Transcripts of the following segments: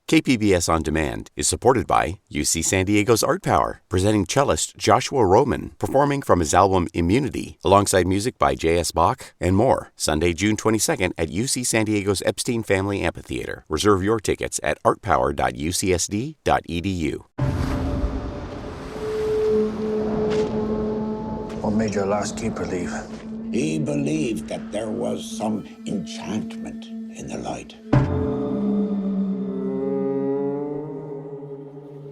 KPBS On Demand is supported by UC San Diego's Art Power, presenting cellist Joshua Roman, performing from his album Immunity, alongside music by J.S. Bach and more, Sunday, June 22nd at UC San Diego's Epstein Family Amphitheater. Reserve your tickets at artpower.ucsd.edu. What made your last keeper leave? He believed that there was some enchantment in the light.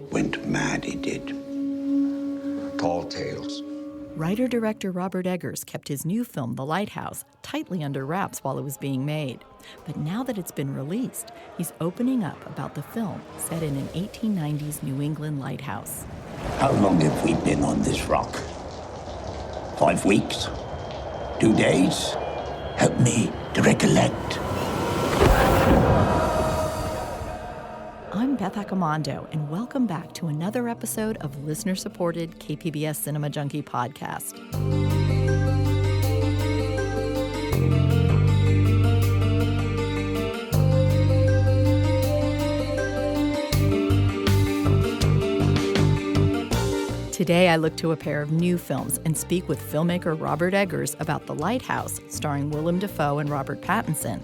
Went mad, he did. Tall tales. Writer-director Robert Eggers kept his new film, The Lighthouse, tightly under wraps while it was being made. But now that it's been released, he's opening up about the film set in an 1890s New England lighthouse. How long have we been on this rock? 5 weeks? 2 days? Help me to recollect. I'm Beth Accomando, and welcome back to another episode of listener-supported KPBS Cinema Junkie podcast. Today, I look to a pair of new films and speak with filmmaker Robert Eggers about The Lighthouse, starring Willem Dafoe and Robert Pattinson.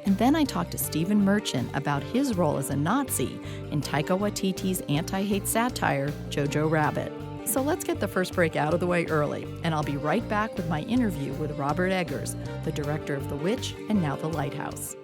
And then I talk to Stephen Merchant about his role as a Nazi in Taika Waititi's anti-hate satire, Jojo Rabbit. So let's get the first break out of the way early, and I'll be right back with my interview with Robert Eggers, the director of The Witch and now The Lighthouse.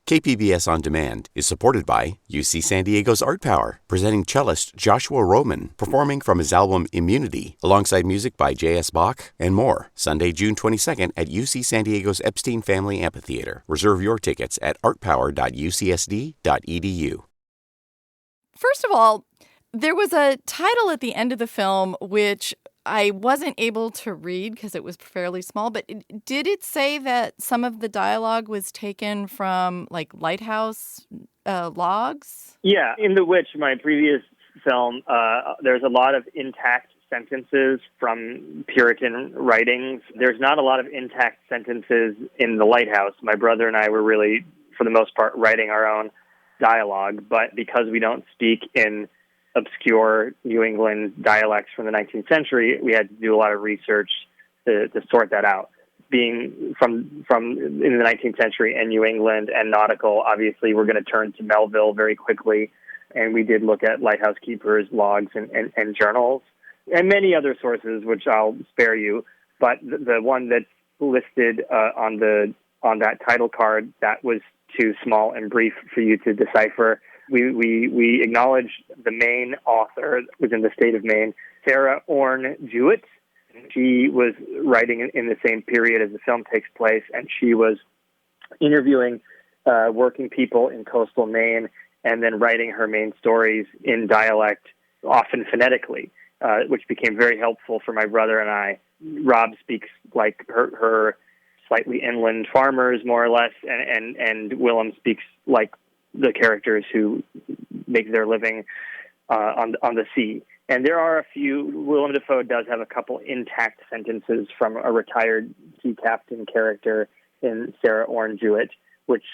KPBS On Demand is supported by UC San Diego's Art Power, presenting cellist Joshua Roman, performing from his album Immunity, alongside music by J.S. Bach and more, Sunday, June 22nd at UC San Diego's Epstein Family Amphitheater. Reserve your tickets at artpower.ucsd.edu. First of all, there was a title at the end of the film which I wasn't able to read because it was fairly small, but did it say that some of the dialogue was taken from, like, Lighthouse logs? Yeah, in The Witch, my previous film, there's a lot of intact sentences from Puritan writings. There's not a lot of intact sentences in The Lighthouse. My brother and I were really, for the most part, writing our own dialogue, but because we don't speak in obscure New England dialects from the 19th century, we had to do a lot of research to sort that out. Being from in the 19th century and New England and nautical, obviously we're going to turn to Melville very quickly, and we did look at lighthouse keepers' logs and journals, and many other sources, which I'll spare you. But the one that's listed on that title card, that was too small and brief for you to decipher. We acknowledge the main author was in the state of Maine, Sarah Orne Jewett. She was writing in the same period as the film takes place, and she was interviewing working people in coastal Maine and then writing her main stories in dialect, often phonetically, which became very helpful for my brother and I. Rob speaks like her slightly inland farmers, more or less, and Willem speaks like the characters who make their living on the sea. And there are a few. Willem Dafoe does have a couple intact sentences from a retired sea captain character in Sarah Orne Jewett, which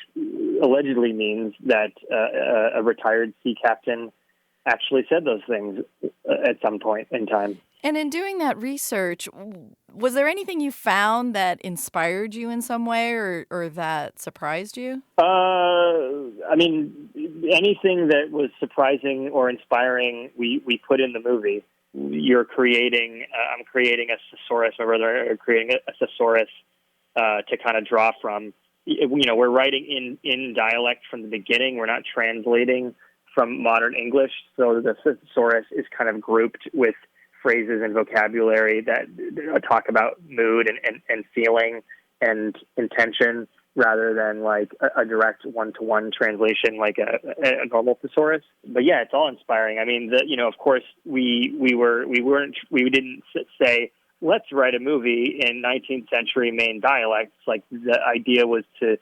allegedly means that a retired sea captain actually said those things at some point in time. And in doing that research, was there anything you found that inspired you in some way or that surprised you? I mean, anything that was surprising or inspiring, we put in the movie. I'm creating a thesaurus, my brother are creating a thesaurus to kind of draw from. You know, we're writing in dialect from the beginning. We're not translating from modern English, so the thesaurus is kind of grouped with phrases and vocabulary that talk about mood and feeling and intention, rather than like a direct one-to-one translation like a normal thesaurus. But yeah, it's all inspiring. I mean, of course, we didn't say, let's write a movie in 19th century Maine dialects. Like, the idea was to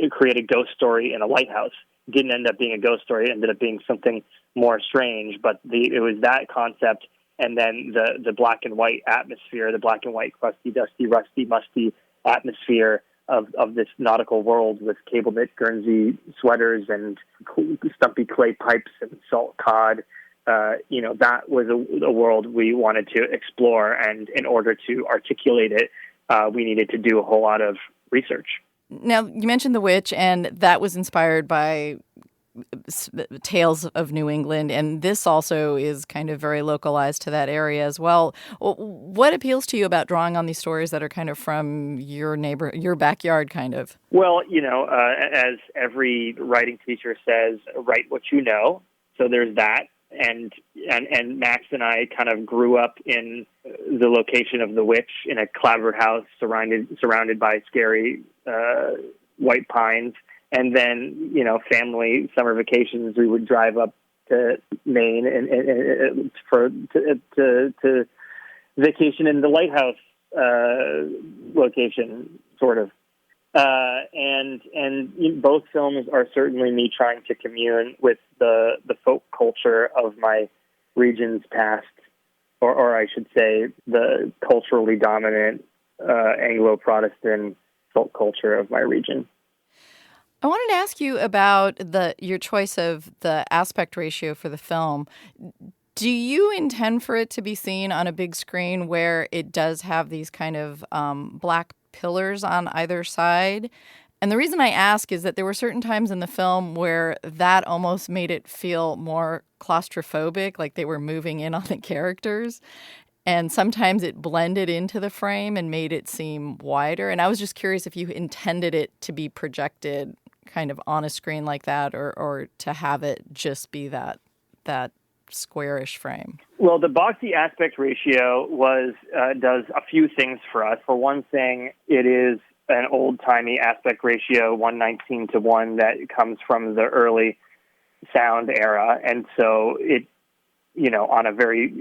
create a ghost story in a lighthouse. It didn't end up being a ghost story. It ended up being something more strange. But it was that concept, and then the black and white atmosphere, the black and white, crusty, dusty, rusty, musty atmosphere of this nautical world with cable knit Guernsey sweaters and stumpy clay pipes and salt cod. That was a world we wanted to explore, and in order to articulate it, we needed to do a whole lot of research. Now, you mentioned The Witch, and that was inspired by tales of New England, and this also is kind of very localized to that area as well. What appeals to you about drawing on these stories that are kind of from your backyard, kind of? Well, as every writing teacher says, write what you know. So there's that. And Max and I kind of grew up in the location of The Witch in a clapboard house surrounded by scary white pines. And then, family summer vacations, we would drive up to Maine and to vacation in the Lighthouse location, sort of. And both films are certainly me trying to commune with the folk culture of my region's past, or I should say, the culturally dominant Anglo-Protestant folk culture of my region. I wanted to ask you about your choice of the aspect ratio for the film. Do you intend for it to be seen on a big screen where it does have these kind of black pillars on either side? And the reason I ask is that there were certain times in the film where that almost made it feel more claustrophobic, like they were moving in on the characters. And sometimes it blended into the frame and made it seem wider. And I was just curious if you intended it to be projected kind of on a screen like that, or to have it just be that squarish frame. Well, the boxy aspect ratio does a few things for us. For one thing, it is an old-timey aspect ratio, 1:19 that comes from the early sound era. And so it, on a very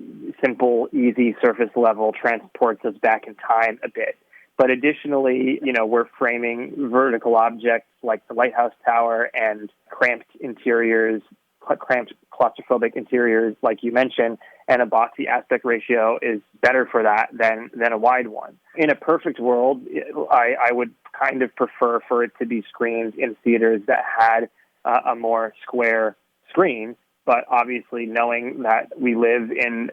simple, easy surface level, transports us back in time a bit. But additionally, we're framing vertical objects like the Lighthouse Tower and cramped claustrophobic interiors, like you mentioned, and a boxy aspect ratio is better for that than a wide one. In a perfect world, I would kind of prefer for it to be screened in theaters that had a more square screen. But obviously, knowing that we live in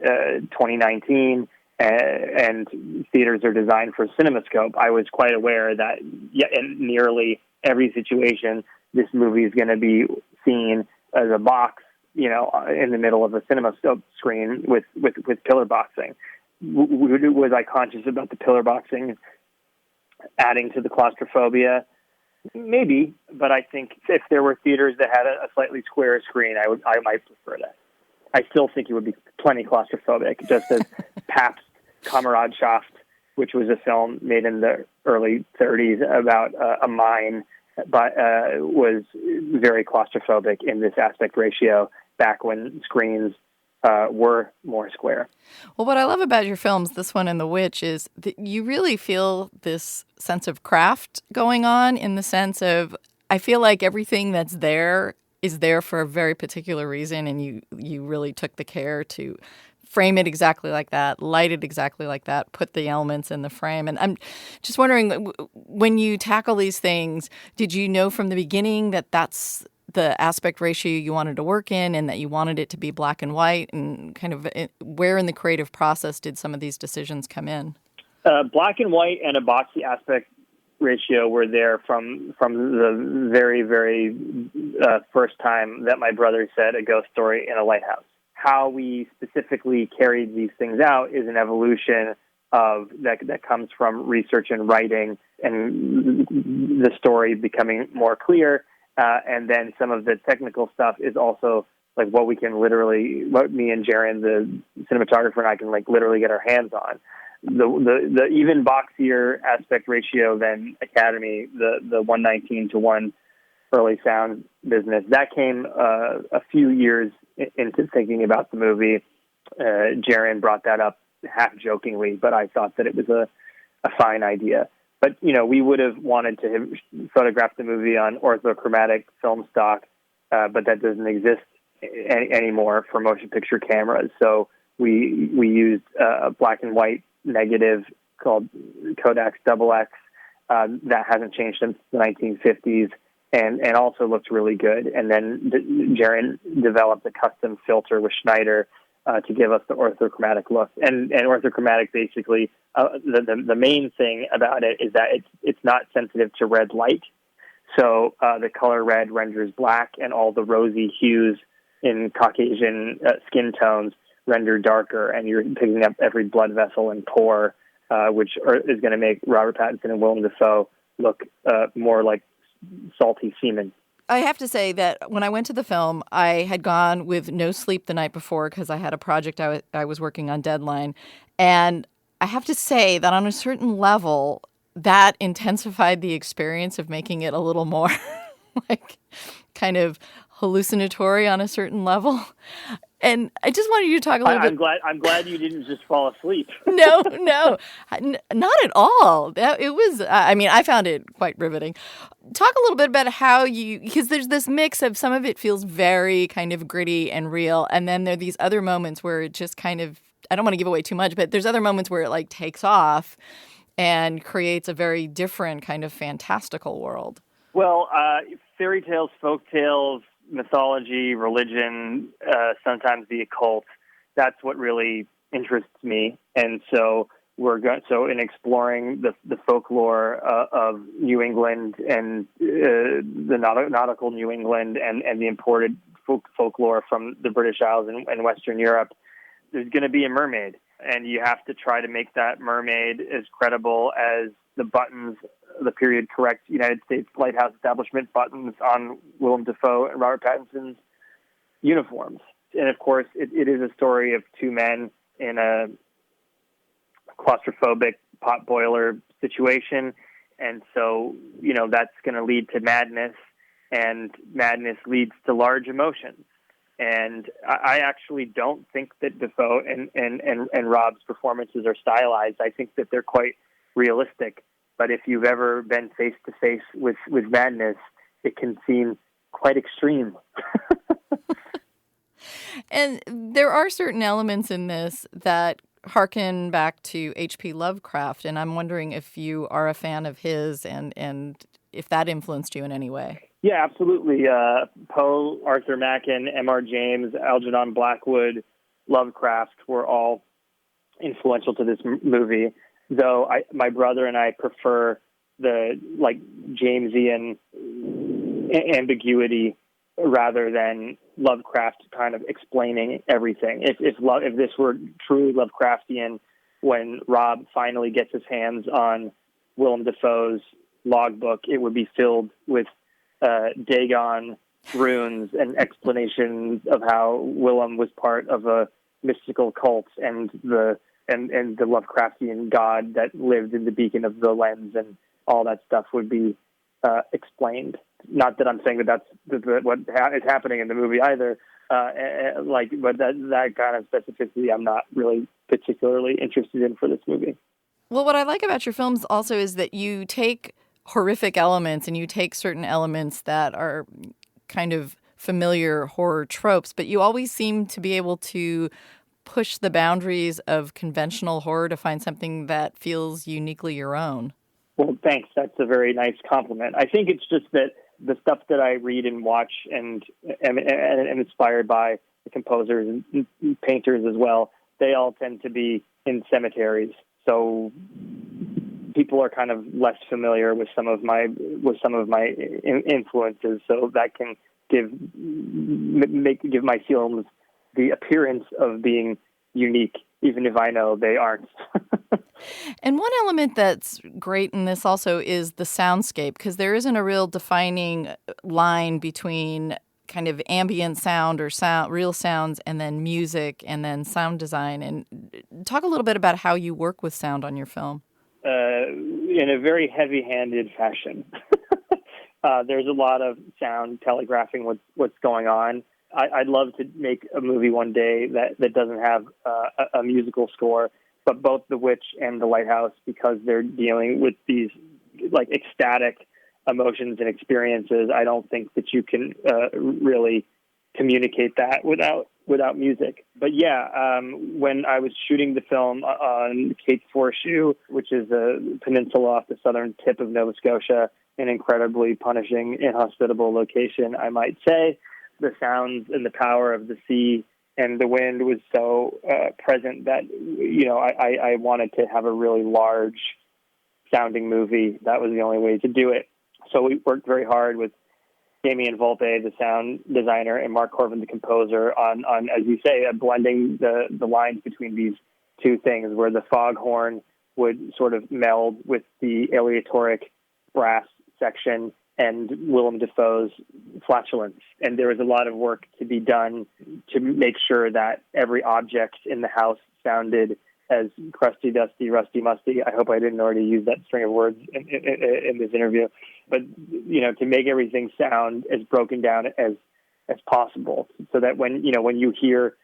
2019 and theaters are designed for CinemaScope, I was quite aware that in nearly every situation, this movie is going to be seen as a box, in the middle of a CinemaScope screen with pillar boxing. Was I conscious about the pillar boxing adding to the claustrophobia? Maybe, but I think if there were theaters that had a slightly squarer screen, I might prefer that. I still think it would be plenty claustrophobic, just as Pabst Kameradschaft, which was a film made in the early 30s about a mine, but was very claustrophobic in this aspect ratio back when screens were more square. Well, what I love about your films, this one and The Witch, is that you really feel this sense of craft going on, in the sense of, I feel like everything that's there is there for a very particular reason, and you really took the care to frame it exactly like that, light it exactly like that, put the elements in the frame. And I'm just wondering, when you tackle these things, did you know from the beginning that that's the aspect ratio you wanted to work in, and that you wanted it to be black and white? And kind of where in the creative process did some of these decisions come in? Black and white and a boxy aspect ratio were there from the very, very first time that my brother said a ghost story in a lighthouse. How we specifically carried these things out is an evolution of that comes from research and writing, and the story becoming more clear. And then some of the technical stuff is also like what me and Jaron, the cinematographer, and I can literally get our hands on. The even boxier aspect ratio than Academy, the 1:19 early sound business, that came a few years into thinking about the movie. Jaron brought that up half jokingly, but I thought that it was a fine idea. But, we would have wanted to have photographed the movie on orthochromatic film stock, but that doesn't exist anymore for motion picture cameras. So we used a black and white negative called Kodak's XX That hasn't changed since the 1950s. And also looked really good. And then Jaron developed a custom filter with Schneider to give us the orthochromatic look. And orthochromatic, basically, the main thing about it is that it's not sensitive to red light. So the color red renders black, and all the rosy hues in Caucasian skin tones render darker. And you're picking up every blood vessel and pore, which is going to make Robert Pattinson and Willem Dafoe look more like salty semen. I have to say that when I went to the film, I had gone with no sleep the night before because I had a project I was working on deadline. And I have to say that on a certain level, that intensified the experience of making it a little more like kind of hallucinatory on a certain level. And I just wanted you to talk a little bit. I'm glad you didn't just fall asleep. No, not at all. It was. I found it quite riveting. Talk a little bit about how because there's this mix of some of it feels very kind of gritty and real, and then there are these other moments where it just kind of. I don't want to give away too much, but there's other moments where it like takes off and creates a very different kind of fantastical world. Well, fairy tales, folk tales, mythology, religion, sometimes the occult. That's what really interests me. And so in exploring the folklore of New England and the nautical New England and the imported folklore from the British Isles and Western Europe, there's going to be a mermaid. And you have to try to make that mermaid as credible as the buttons, the period correct United States Lighthouse establishment buttons on Willem Dafoe and Robert Pattinson's uniforms. And of course, it is a story of two men in a claustrophobic pot boiler situation. And so, that's going to lead to madness, and madness leads to large emotions. And I actually don't think that Dafoe and Rob's performances are stylized. I think that they're quite realistic. But if you've ever been face to face with madness, it can seem quite extreme. And there are certain elements in this that harken back to H.P. Lovecraft, and I'm wondering if you are a fan of his and if that influenced you in any way. Yeah, absolutely. Poe, Arthur Machen, M.R. James, Algernon Blackwood, Lovecraft were all influential to this movie. Though my brother and I prefer the Jamesian ambiguity rather than Lovecraft kind of explaining everything. If this were truly Lovecraftian, when Rob finally gets his hands on Willem Dafoe's logbook, it would be filled with Dagon runes and explanations of how Willem was part of a mystical cult and the Lovecraftian god that lived in the beacon of the lens, and all that stuff would be explained. Not that I'm saying that's what is happening in the movie either. But that kind of specificity I'm not really particularly interested in for this movie. Well, what I like about your films also is that you take horrific elements and you take certain elements that are kind of familiar horror tropes, but you always seem to be able to push the boundaries of conventional horror to find something that feels uniquely your own. Well, thanks. That's a very nice compliment. I think it's just that the stuff that I read and watch and am inspired by, the composers and painters as well, they all tend to be in cemeteries. So people are kind of less familiar with some of my influences. So that can give my films the appearance of being unique, even if I know they aren't. And one element that's great in this also is the soundscape, because there isn't a real defining line between kind of ambient sound or real sounds and then music and then sound design. And talk a little bit about how you work with sound on your film. In a very heavy-handed fashion. There's a lot of sound telegraphing what's going on. I'd love to make a movie one day that doesn't have a musical score, but both The Witch and The Lighthouse, because they're dealing with these ecstatic emotions and experiences, I don't think that you can really communicate that without music. But yeah, when I was shooting the film on Cape Horseshoe, which is a peninsula off the southern tip of Nova Scotia, an incredibly punishing, inhospitable location, I might say, the sounds and the power of the sea and the wind was so present that, I wanted to have a really large sounding movie. That was the only way to do it. So we worked very hard with Damien Volpe, the sound designer, and Mark Corvin, the composer, on as you say, blending the lines between these two things, where the foghorn would sort of meld with the aleatoric brass section and Willem Dafoe's flatulence. And there was a lot of work to be done to make sure that every object in the house sounded as crusty, dusty, rusty, musty. I hope I didn't already use that string of words in this interview. But, to make everything sound as broken down as possible, so that when you hear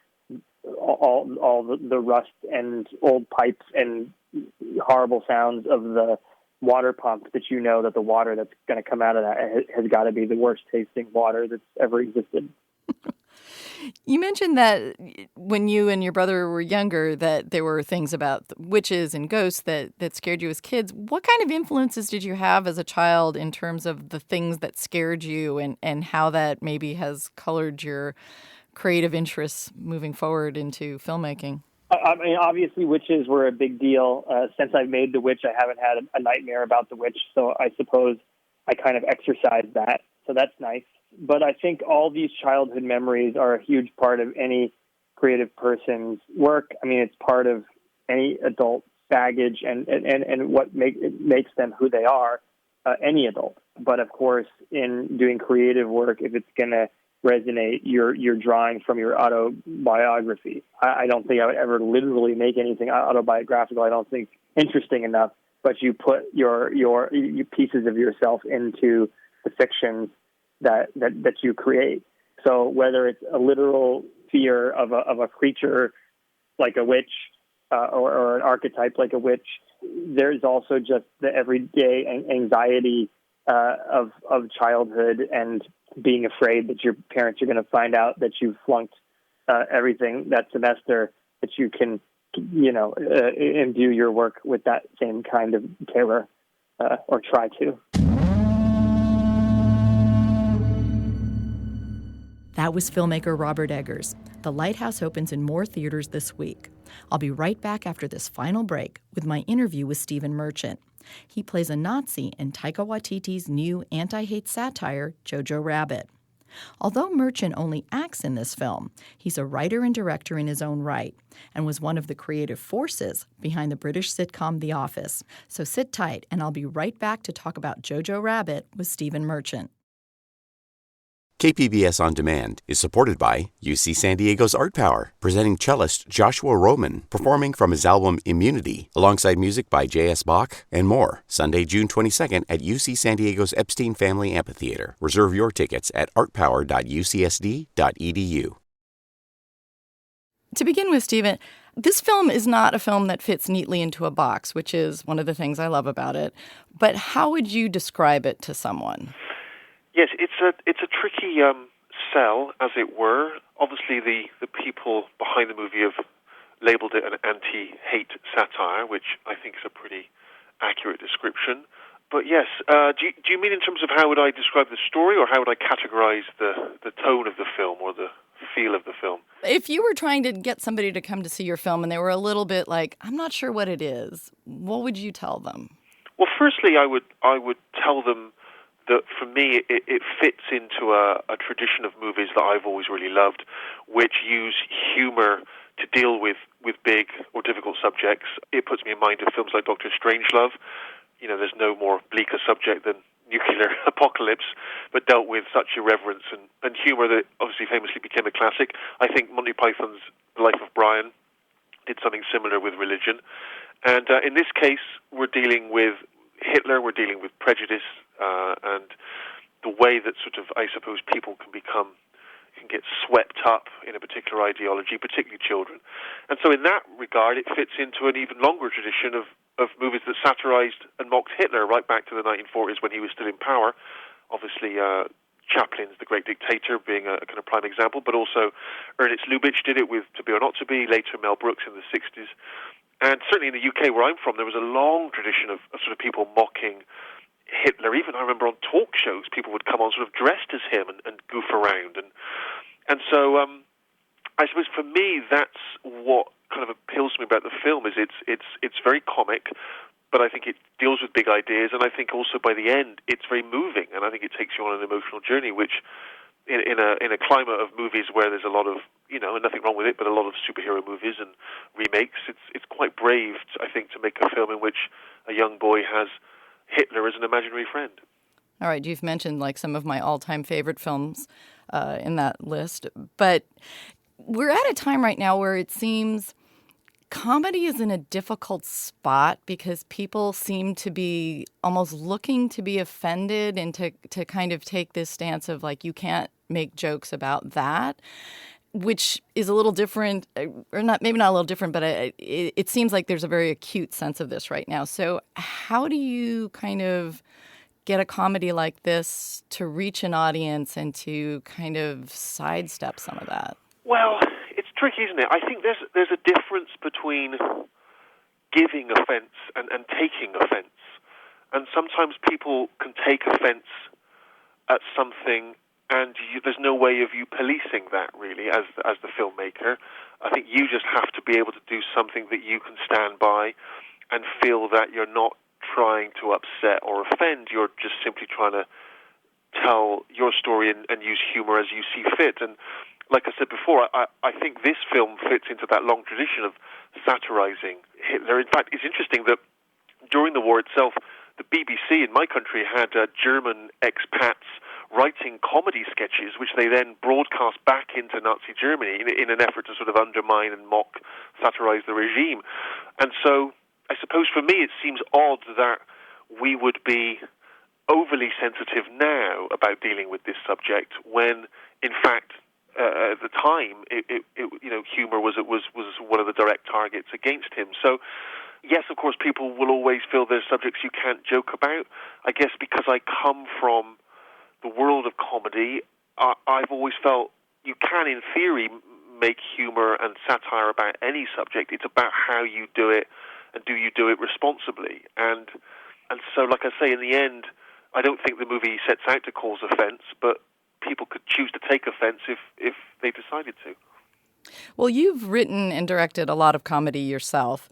all the rust and old pipes and horrible sounds of the water pump, that that the water that's going to come out of that has got to be the worst tasting water that's ever existed. You mentioned that when you and your brother were younger, that there were things about witches and ghosts that scared you as kids. What kind of influences did you have as a child in terms of the things that scared you, and how that maybe has colored your creative interests moving forward into filmmaking? I mean, obviously, witches were a big deal. Since I've made The Witch, I haven't had a nightmare about the witch, so I suppose I kind of exercised that. So that's nice. But I think all these childhood memories are a huge part of any creative person's work. I mean, it's part of any adult baggage and what makes them who they are, any adult. But of course, in doing creative work, if it's going to resonate, you're drawing from your autobiography. I don't think I would ever literally make anything autobiographical. I don't think interesting enough. But you put your pieces of yourself into the fictions that you create. So whether it's a literal fear of a creature like a witch, or an archetype like a witch, there's also just the everyday anxiety of childhood and being afraid that your parents are going to find out that you flunked everything that semester, that you can, imbue your work with that same kind of terror, or try to. That was filmmaker Robert Eggers. The Lighthouse opens in more theaters this week. I'll be right back after this final break with my interview with Stephen Merchant. He plays a Nazi in Taika Waititi's new anti-hate satire, Jojo Rabbit. Although Merchant only acts in this film, he's a writer and director in his own right and was one of the creative forces behind the British sitcom The Office. So sit tight, and I'll be right back to talk about Jojo Rabbit with Stephen Merchant. KPBS On Demand is supported by UC San Diego's Art Power, presenting cellist Joshua Roman, performing from his album Immunity, alongside music by J.S. Bach and more, Sunday, June 22nd at UC San Diego's Epstein Family Amphitheater. Reserve your tickets at artpower.ucsd.edu. To begin with, Stephen, this film is not a film that fits neatly into a box, which is one of the things I love about it. But how would you describe it to someone? Yes, it's a tricky sell, as it were. Obviously, the people behind the movie have labelled it an anti-hate satire, which I think is a pretty accurate description. But yes, do you mean in terms of how would I describe the story, or how would I categorize the tone of the film or the feel of the film? If you were trying to get somebody to come to see your film and they were a little bit like, I'm not sure what it is, what would you tell them? Well, firstly, I would tell them that for me it fits into a tradition of movies that I've always really loved, which use humor to deal with big or difficult subjects. It puts me in mind of films like Dr. Strangelove. You know, there's no more bleaker subject than nuclear apocalypse, but dealt with such irreverence and humor that obviously famously became a classic. I think Monty Python's The Life of Brian did something similar with religion. And in this case, we're dealing with Hitler, we're dealing with prejudice, and the way that sort of, I suppose, people can get swept up in a particular ideology, particularly children. And so in that regard, it fits into an even longer tradition of movies that satirized and mocked Hitler right back to the 1940s when he was still in power. Obviously, Chaplin's The Great Dictator being a kind of prime example, but also Ernest Lubitsch did it with To Be or Not to Be, later Mel Brooks in the 60s. And certainly in the UK, where I'm from, there was a long tradition of sort of people mocking Hitler. Even I remember on talk shows, people would come on sort of dressed as him and goof around. And so I suppose for me, that's what kind of appeals to me about the film, is it's very comic, but I think it deals with big ideas, and I think also by the end, it's very moving, and I think it takes you on an emotional journey, which in a climate of movies where there's a lot of, and nothing wrong with it, but a lot of superhero movies and remakes, it's quite brave, I think, to make a film in which a young boy has Hitler as an imaginary friend. All right, you've mentioned like some of my all-time favorite films in that list, but we're at a time right now where it seems comedy is in a difficult spot because people seem to be almost looking to be offended and to kind of take this stance of like, you can't make jokes about that, which is a little different, or not, maybe not a little different, but it seems like there's a very acute sense of this right now. So how do you kind of get a comedy like this to reach an audience and to kind of sidestep some of that? Well, it's tricky, isn't it? I think there's a difference between giving offence and taking offence. And sometimes people can take offence at something, and there's no way of you policing that, really, as the filmmaker. I think you just have to be able to do something that you can stand by and feel that you're not trying to upset or offend. You're just simply trying to tell your story and use humour as you see fit. And like I said before, I think this film fits into that long tradition of satirizing Hitler. In fact, it's interesting that during the war itself, the BBC in my country had German expats writing comedy sketches, which they then broadcast back into Nazi Germany in an effort to sort of undermine and mock, satirize the regime. And so I suppose for me it seems odd that we would be overly sensitive now about dealing with this subject when, in fact, at the time, humor was one of the direct targets against him. So, yes, of course, people will always feel there's subjects you can't joke about. I guess because I come from the world of comedy, I've always felt you can, in theory, make humor and satire about any subject. It's about how you do it, and do you do it responsibly. And so, like I say, in the end, I don't think the movie sets out to cause offence, but people could choose to take offence if they decided to. Well, you've written and directed a lot of comedy yourself.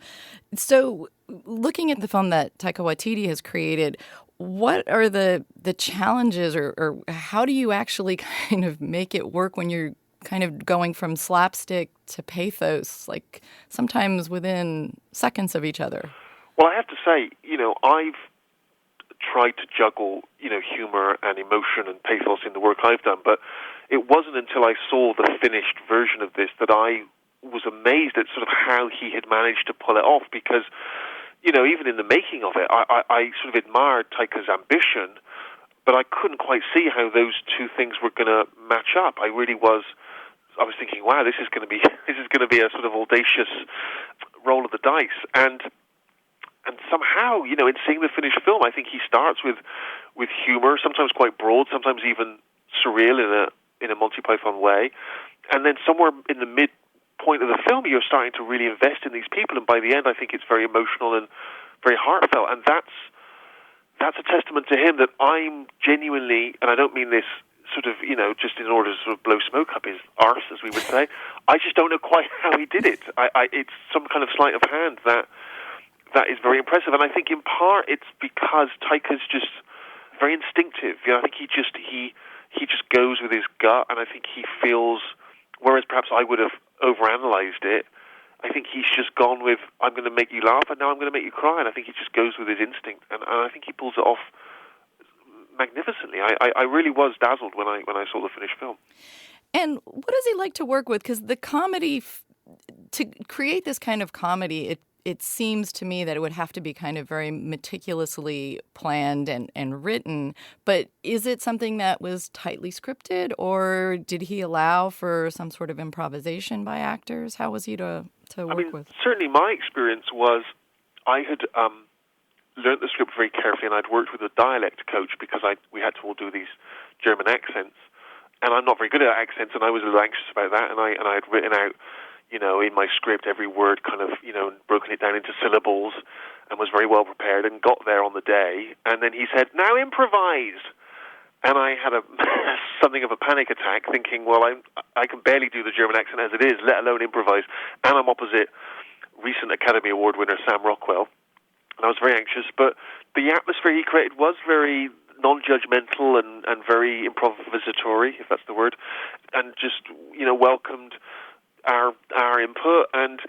So looking at the film that Taika Waititi has created, what are the challenges or how do you actually kind of make it work when you're kind of going from slapstick to pathos, like sometimes within seconds of each other? Well, I have to say, I've tried to juggle, humor and emotion and pathos in the work I've done, but it wasn't until I saw the finished version of this that I was amazed at sort of how he had managed to pull it off, because, even in the making of it, I sort of admired Taika's ambition, but I couldn't quite see how those two things were going to match up. I was thinking, wow, this is going to be a sort of audacious roll of the dice, and somehow, in seeing the finished film, I think he starts with humor, sometimes quite broad, sometimes even surreal in a Monty Python way, and then somewhere in the midpoint of the film, you're starting to really invest in these people, and by the end, I think it's very emotional and very heartfelt, and that's a testament to him that I'm genuinely, and I don't mean this sort of, just in order to sort of blow smoke up his arse, as we would say. I just don't know quite how he did it. It's some kind of sleight of hand that is very impressive, and I think in part it's because Taika's just very instinctive. I think he just goes with his gut, and I think he feels, whereas perhaps I would have overanalyzed it, I think he's just gone with, I'm going to make you laugh, and now I'm going to make you cry, and I think he just goes with his instinct, and I think he pulls it off magnificently. I really was dazzled when I saw the finished film. And what is he like to work with? Because the comedy, to create this kind of comedy, it seems to me that it would have to be kind of very meticulously planned and written. But is it something that was tightly scripted, or did he allow for some sort of improvisation by actors? How was he to work with? Certainly my experience was I had learnt the script very carefully, and I'd worked with a dialect coach because we had to all do these German accents, and I'm not very good at accents, and I was a little anxious about that, and I had written out, in my script every word kind of, broken it down into syllables, and was very well prepared, and got there on the day, and then he said, "Now improvise." And I had something of a panic attack, thinking, well, I can barely do the German accent as it is, let alone improvise. And I'm opposite recent Academy Award winner Sam Rockwell. And I was very anxious. But the atmosphere he created was very non-judgmental and very improvisatory, if that's the word, and just, welcomed our input. And,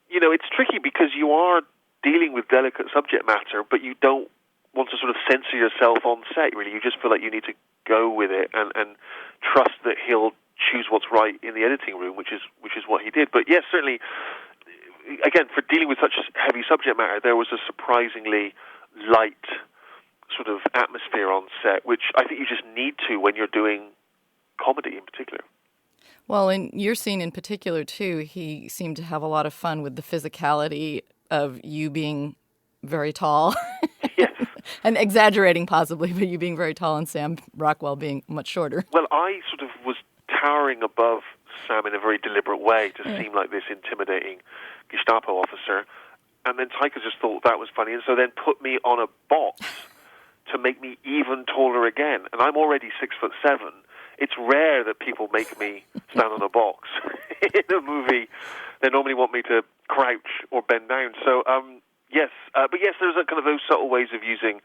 it's tricky because you are dealing with delicate subject matter, but you don't want to sort of censor yourself on set, really. You just feel like you need to go with it and trust that he'll choose what's right in the editing room, which is what he did. But yes, certainly, again, for dealing with such heavy subject matter, there was a surprisingly light sort of atmosphere on set, which I think you just need to when you're doing comedy in particular. Well, in your scene in particular, too, he seemed to have a lot of fun with the physicality of you being very tall. Yes. And exaggerating possibly, but you being very tall and Sam Rockwell being much shorter. Well, I sort of was towering above Sam in a very deliberate way to seem like this intimidating Gestapo officer. And then Taika just thought that was funny, and so then put me on a box to make me even taller again. And I'm already 6'7". It's rare that people make me stand on a box in a movie. They normally want me to crouch or bend down. So, yes, but yes, there's a kind of those subtle ways of using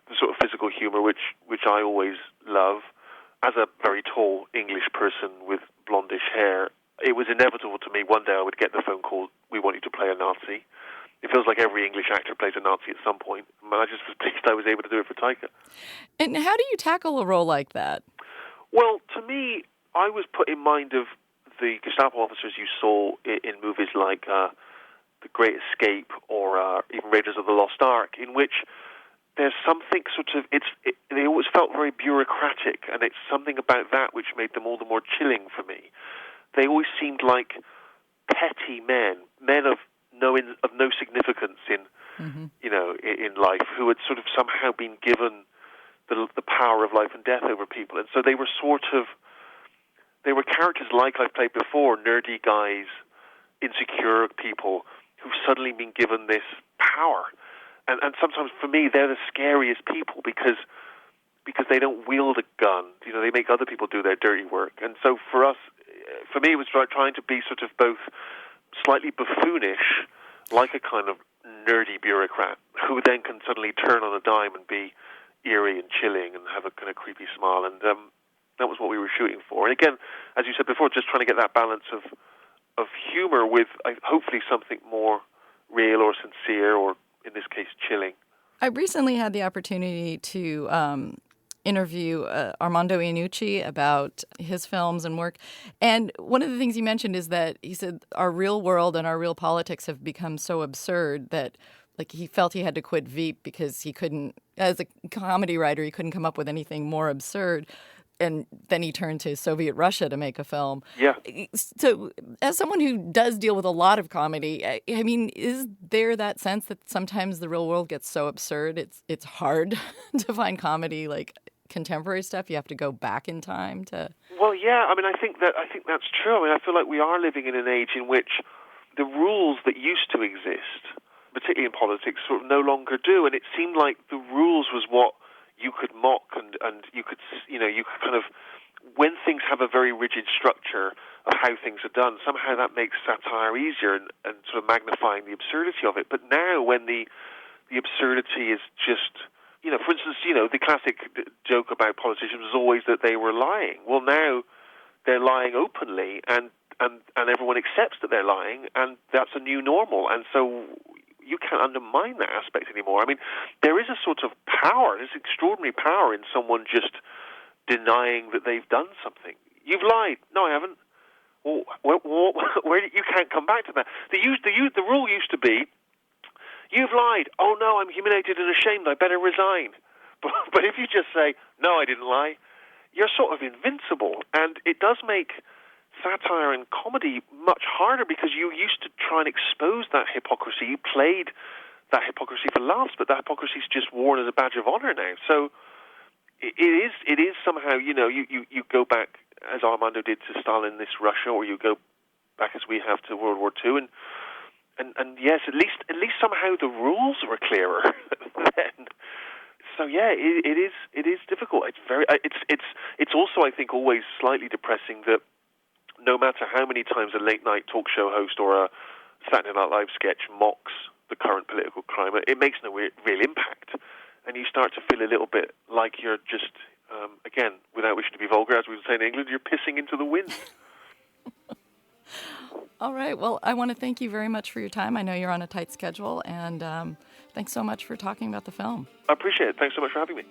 the sort of physical humor, which I always love. As a very tall English person with blondish hair, it was inevitable to me one day I would get the phone call, "We want you to play a Nazi." It feels like every English actor plays a Nazi at some point. And I just was pleased I was able to do it for Taika. And how do you tackle a role like that? Well, to me, I was put in mind of the Gestapo officers you saw in movies like The Great Escape or even Raiders of the Lost Ark, in which there's something sort of, they always felt very bureaucratic, and it's something about that which made them all the more chilling for me. They always seemed like petty men of no significance in life, who had sort of somehow been given the power of life and death over people. And so they were characters like I've played before, nerdy guys, insecure people who've suddenly been given this power. And sometimes for me, they're the scariest people because they don't wield a gun. They make other people do their dirty work. And so for me, it was trying to be sort of both slightly buffoonish, like a kind of nerdy bureaucrat, who then can suddenly turn on a dime and be eerie and chilling and have a kind of creepy smile. And that was what we were shooting for. And again, as you said before, just trying to get that balance of humor with hopefully something more real or sincere, or in this case, chilling. I recently had the opportunity to interview Armando Iannucci about his films and work. And one of the things he mentioned is that he said our real world and our real politics have become so absurd that he felt he had to quit Veep because he couldn't, as a comedy writer, he couldn't come up with anything more absurd. And then he turned to Soviet Russia to make a film. Yeah. So as someone who does deal with a lot of comedy, I mean, is there that sense that sometimes the real world gets so absurd, it's hard to find comedy, like contemporary stuff? You have to go back in time to... Well, yeah. I mean, I think that's true. I mean, I feel like we are living in an age in which the rules that used to exist, particularly in politics, sort of no longer do. And it seemed like the rules was what you could mock and you could kind of, when things have a very rigid structure of how things are done, somehow that makes satire easier and sort of magnifying the absurdity of it. But now when the absurdity is just, for instance, the classic joke about politicians was always that they were lying. Well, now they're lying openly and everyone accepts that they're lying, and that's a new normal. And so you can't undermine that aspect anymore. I mean, there is a sort of power, there's extraordinary power in someone just denying that they've done something. You've lied. No, I haven't. Well, where you can't come back to that. The rule used to be, you've lied. Oh no, I'm humiliated and ashamed. I better resign. But if you just say, no, I didn't lie, you're sort of invincible. And it does make satire and comedy much harder because you used to try and expose that hypocrisy. You played that hypocrisy for laughs, but that hypocrisy is just worn as a badge of honor now. So it is somehow, you go back, as Armando did, to Stalinist Russia, or you go back, as we have, to World War II, and yes, at least somehow the rules were clearer then. So yeah, it is difficult. It's also, I think, always slightly depressing that no matter how many times a late night talk show host or a Saturday Night Live sketch mocks the current political climate, it makes no real impact, and you start to feel a little bit like you're just, again, without wishing to be vulgar, as we would say in England, you're pissing into the wind. All right. Well, I want to thank you very much for your time. I know you're on a tight schedule, and thanks so much for talking about the film. I appreciate it. Thanks so much for having me.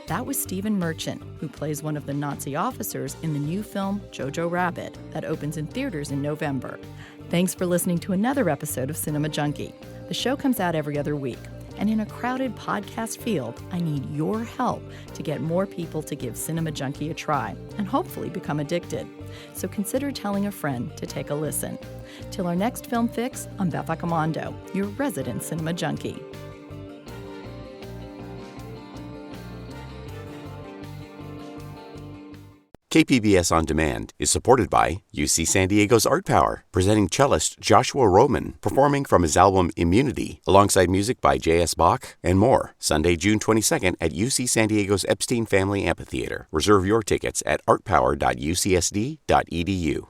That was Stephen Merchant, who plays one of the Nazi officers in the new film Jojo Rabbit that opens in theaters in November. Thanks for listening to another episode of Cinema Junkie. The show comes out every other week. And in a crowded podcast field, I need your help to get more people to give Cinema Junkie a try and hopefully become addicted. So consider telling a friend to take a listen. Till our next Film Fix, I'm Beth Accomando, your resident Cinema Junkie. KPBS On Demand is supported by UC San Diego's Art Power, presenting cellist Joshua Roman, performing from his album Immunity, alongside music by J.S. Bach and more, Sunday, June 22nd at UC San Diego's Epstein Family Amphitheater. Reserve your tickets at artpower.ucsd.edu.